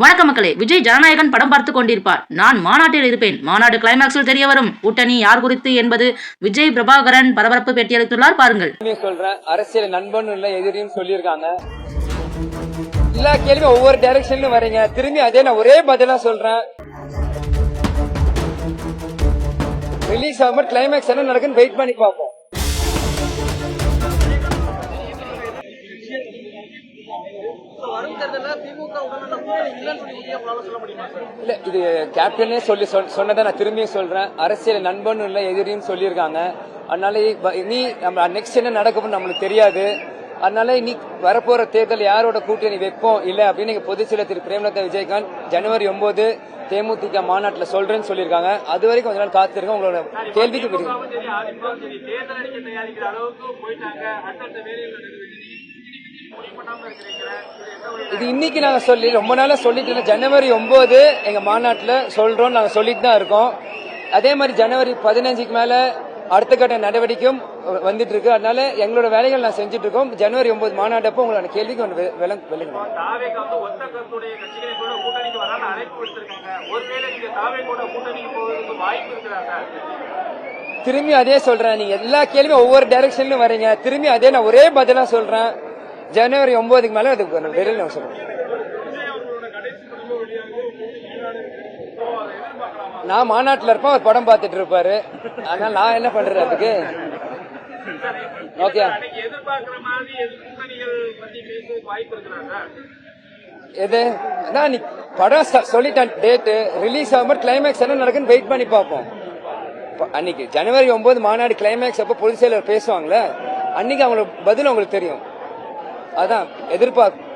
வணக்க மக்களே, விஜய் ஜனநாயகன் படம் பார்த்து கொண்டிருப்பார். நான் மாநாட்டில் இருப்பேன். மாநாடு கிளைமாக்ஸில் தெரிய வரும். கூட்டணி யார் குறித்து என்பது விஜய் பிரபாகரன் பரபரப்பு பேட்டியளித்துள்ளார். பாருங்கள். சொல்றேன், அரசியல் நண்பன் இல்ல எதிரின்னு சொல்லியிருக்காங்க. எல்லா கேள்வியும் ஒவ்வொரு டைரக்ஷன்ல வரீங்க. திரும்பி அதே நான் ஒரே பதிலா சொல்றேன். ரிலீஸ் ஆகும்போது கிளைமேக்ஸ் என்ன நடக்குன்னு வெயிட் பண்ணி பார்ப்போம். இல்ல, இது கேப்டனே சொன்னதை நான் திரும்பியும் சொல்றேன். அரசியல் நண்பன் இல்ல எதிரின்னு சொல்லியிருக்காங்க. அதனால இனி நம்ம நெக்ஸ்ட் என்ன நடக்கும் நம்மளுக்கு தெரியாது. அதனால இனி வரப்போற தேர்தல் யாரோட கூட்டணி வைப்போம் இல்ல அப்படின்னு நீங்க பொதுச் செயலர் திரு பிரேமலதா விஜயகாந்த் ஜனவரி 9 தேமுதிக மாநாட்டில் சொல்றேன்னு சொல்லியிருக்காங்க. அது வரைக்கும் கொஞ்ச நாள் காத்திருக்கோம். உங்களோட கேள்விக்கு இது இன்னைக்கு நாங்க சொல்லி ரொம்ப நாளா சொல்லிட்டு ஜனவரி 9 எங்க மாநாட்டில் சொல்றோம். நாங்க சொல்லிட்டு தான் இருக்கோம். அதே மாதிரி ஜனவரி 15க்கு மேல அடுத்த கட்ட நடவடிக்கையும் வந்துட்டு இருக்கு. அதனால எங்களோட வேலைகள் நான் செஞ்சுட்டு இருக்கோம். ஜனவரி 9 மாநாட்டப்போ உங்களோட கேள்விக்கு திரும்பி அதே சொல்றேன். நீங்க எல்லா கேள்வியும் ஒவ்வொரு டைரக்ஷன்லயும் வரீங்க. திரும்பி அதே நான் ஒரே பதிலா சொல்றேன். ஜனவரி 9க்கு மேல அதுக்கு விரைவில் நான் சொல்றேன். நான் மாநாட்டில் இருப்பேன், அவர் படம் பார்த்துட்டு இருப்பாரு. அதனால நான் என்ன பண்றது அதுக்கு? ஓகே, எது நான் படம் சொல்லிட்டேன். டேட்டு ரிலீஸ் ஆகும்போது கிளைமேக்ஸ் என்ன நடக்குன்னு வெயிட் பண்ணி பார்ப்போம். அன்னைக்கு ஜனவரி 9 மாநாடு கிளைமேக்ஸ் அப்ப பொதுச் செயலர் பேசுவாங்களே, அன்னைக்கு அவங்களுக்கு பதில் உங்களுக்கு தெரியும். அதான் எதிர்பார்ப்பு.